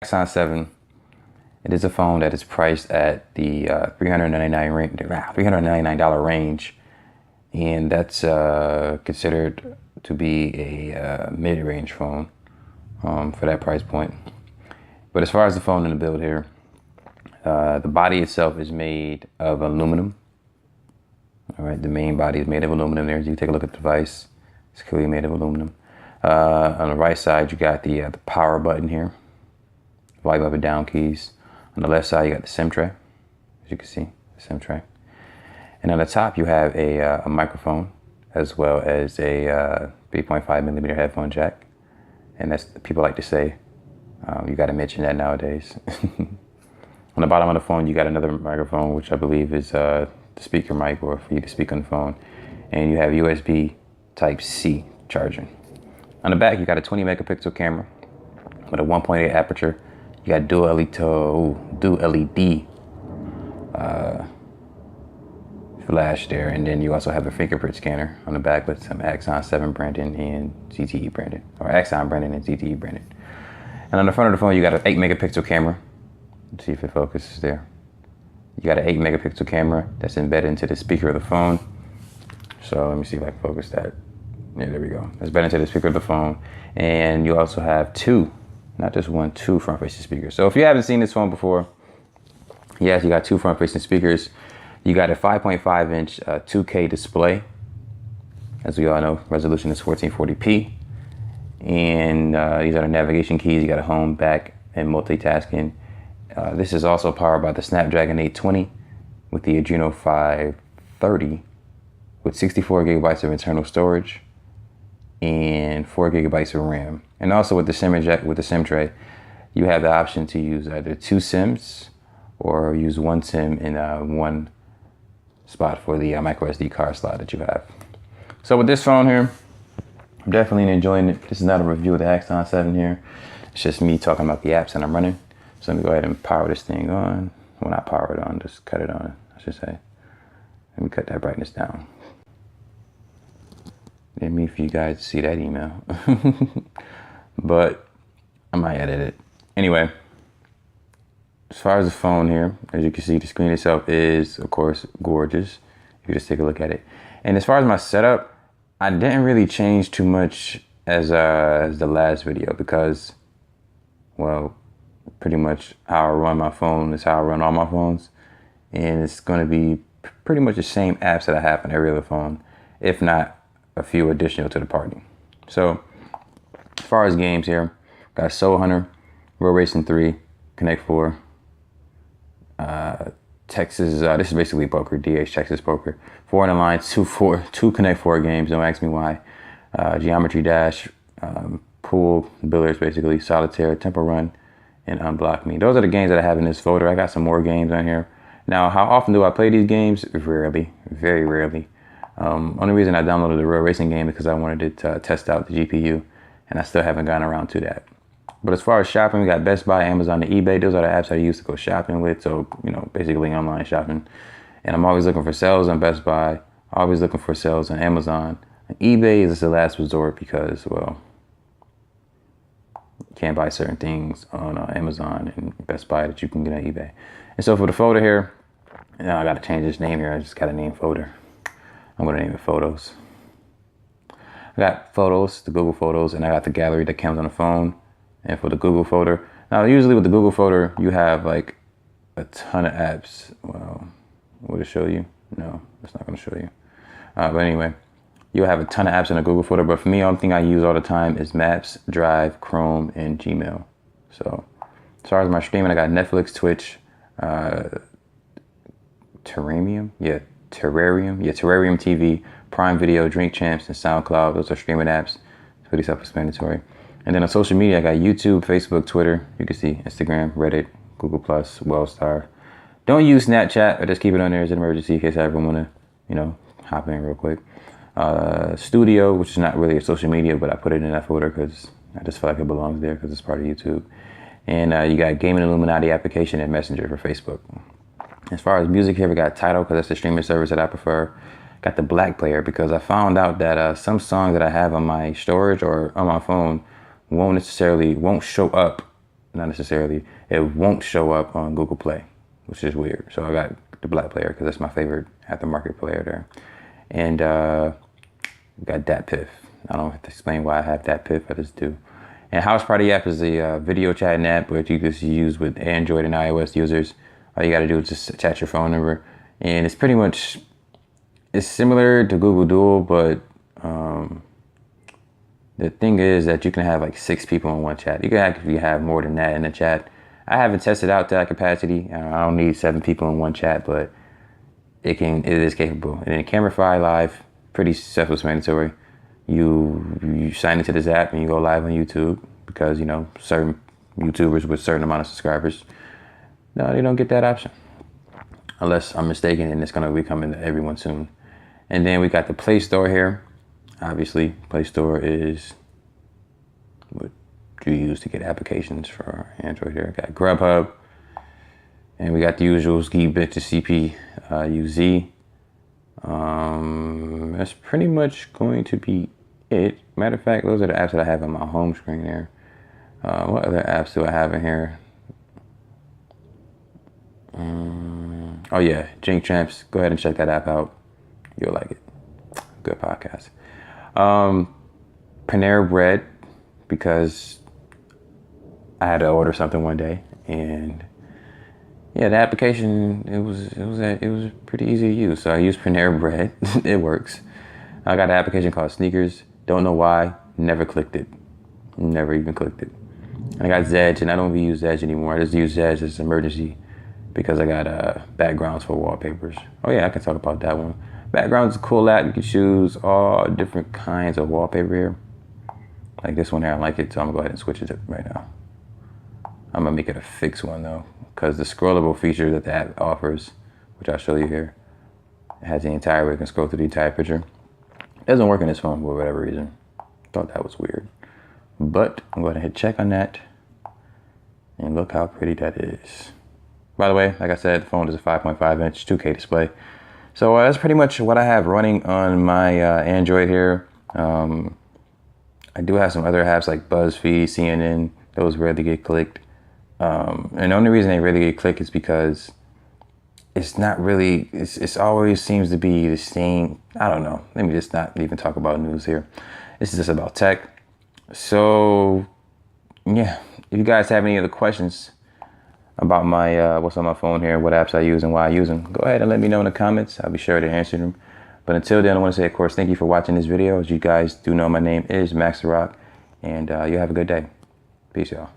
Axon 7. It is a phone that is priced at the $399 range, and that's considered to be a mid-range phone for that price point. But as far as the phone in the build here, the body itself is made of aluminum. All right, the main body is made of aluminum there. As you take a look at the device, it's clearly made of aluminum. On the right side, you got the power button here, volume up and down keys. On the left side, you got the SIM tray, as you can see, the SIM tray. And on the top, you have a microphone, as well as a 3.5 millimeter headphone jack. And that's, people like to say, you got to mention that nowadays. On the bottom of the phone, you got another microphone, which I believe is the speaker mic, or for you to speak on the phone. And you have USB Type-C charging. On the back, you got a 20 megapixel camera with a 1.8 aperture. You got dual LED flash there, and then you also have a fingerprint scanner on the back with some Axon 7 branding and ZTE branding, or Axon branding and ZTE branding. And on the front of the phone, you got an 8 megapixel camera. Let's see if it focuses there. You got an 8 megapixel camera that's embedded into the speaker of the phone. So let me see if I can focus that. Yeah, there we go. It's embedded into the speaker of the phone. And you also have two, not just one, two front-facing speakers. So if you haven't seen this phone before, yes, you got two front-facing speakers. You got a 5.5 inch 2K display. As we all know, resolution is 1440p. And these are the navigation keys. You got a home, back, and multitasking. This is also powered by the Snapdragon 820 with the Adreno 530 with 64 gigabytes of internal storage and 4 gigabytes of RAM. And also with the SIM tray, you have the option to use either two SIMs or use one SIM in one spot for the micro SD card slot that you have. So with this phone here, I'm definitely enjoying it. This is not a review of the Axon 7 here. It's just me talking about the apps that I'm running. So let me go ahead and power this thing on. Well, not power it on, just cut it on, I should say. Let me cut that brightness down. Let me for you guys to see that email. But I might edit it. Anyway, as far as the phone here, as you can see, the screen itself is, of course, gorgeous. You just take a look at it. And as far as my setup, I didn't really change too much as the last video because, well, pretty much how I run my phone is how I run all my phones. And it's going to be pretty much the same apps that I have on every other phone, if not a few additional to the party. So as far as games here, got Soul Hunter, Road Racing 3, Connect 4, Texas, this is basically poker, DH Texas Poker, 4 in the line, two Connect 4 games, don't ask me why, Geometry Dash, Pool, Billiards basically, Solitaire, Temple Run, and Unblock Me. Those are the games that I have in this folder. I got some more games on here. Now, how often do I play these games? Rarely, very rarely. Only reason I downloaded the Road Racing game is because I wanted to test out the GPU, and I still haven't gotten around to that. But as far as shopping, we got Best Buy, Amazon, and eBay. Those are the apps I use to go shopping with. So, you know, basically online shopping. And I'm always looking for sales on Best Buy, always looking for sales on Amazon. And eBay is the last resort because, well, you can't buy certain things on Amazon and Best Buy that you can get on eBay. And so for the folder here, now I got to change this name here. I just got to name folder. I'm going to name it Photos. I got Photos, the Google Photos, and I got the gallery that comes on the phone. And for the Google folder, now usually with the Google folder, you have like a ton of apps. Well, will it show you? No, it's not going to show you. But anyway, you'll have a ton of apps in the Google folder. But for me, the only thing I use all the time is Maps, Drive, Chrome, and Gmail. So as far as my streaming, I got Netflix, Twitch, Terrarium TV, Prime Video, Drink Champs, and SoundCloud. Those are streaming apps. It's pretty self-explanatory. And then on social media, I got YouTube, Facebook, Twitter. You can see Instagram, Reddit, Google+, Wellstar. Don't use Snapchat, but just keep it on there as an emergency in case I ever want to, you know, hop in real quick. Studio, which is not really a social media, but I put it in that folder because I just feel like it belongs there because it's part of YouTube. And you got Gaming Illuminati application and Messenger for Facebook. As far as music here, we got Tidal because that's the streaming service that I prefer. Got the Black Player because I found out that some songs that I have on my storage or on my phone won't show up not necessarily. It won't show up on Google Play, which is weird. So I got the Black player because that's my favorite aftermarket player there. And we got DatPiff. I don't have to explain why I have DatPiff, I just do. And House Party app is a video chatting app which you can use with Android and iOS users. All you got to do is just chat your phone number. And it's pretty much, it's similar to Google Duo, but the thing is that you can have like 6 people in one chat. You can actually have more than that in the chat. I haven't tested out that capacity. I don't need 7 people in one chat, but it is capable. And then Camera Live, pretty self-explanatory. You sign into this app and you go live on YouTube because, you know, certain YouTubers with certain amount of subscribers, no, they don't get that option. Unless I'm mistaken, and it's going to be coming to everyone soon. And then we got the Play Store here. Obviously, Play Store is what you use to get applications for Android here. Got Grubhub. And we got the usual Geekbench to CP UZ. That's pretty much going to be it. Matter of fact, those are the apps that I have on my home screen there. What other apps do I have in here? Oh yeah, Jink Champs. Go ahead and check that app out. You'll like it. Good podcast. Panera Bread, because I had to order something one day, and yeah, the application it was pretty easy to use. So I used Panera Bread. It works. I got an application called Sneakers. Don't know why. Never clicked it. Never even clicked it. And I got Zedge, and I don't even use Zedge anymore. I just use Zedge as an emergency because I got backgrounds for wallpapers. Oh yeah, I can talk about that one. Backgrounds is a cool app. You can choose all different kinds of wallpaper here. Like this one here, I like it, so I'm gonna go ahead and switch it right now. I'm gonna make it a fixed one though, because the scrollable feature that the app offers, which I'll show you here, it has the entire way you can scroll through the entire picture. It doesn't work on this phone for whatever reason. Thought that was weird. But I'm going to hit check on that. And look how pretty that is. By the way, like I said, the phone is a 5.5 inch 2K display. So that's pretty much what I have running on my Android here. I do have some other apps like BuzzFeed, CNN. Those rarely get clicked. And the only reason they rarely get clicked is because it's not really, it's always seems to be the same. I don't know. Let me just not even talk about news here. This is just about tech. So yeah, if you guys have any other questions about my what's on my phone here, what apps I use and why I use them, go ahead and let me know in the comments. I'll be sure to answer them. But until then, I want to say, of course, thank you for watching this video. As you guys do know, my name is Max the Rock, and you have a good day. Peace, y'all.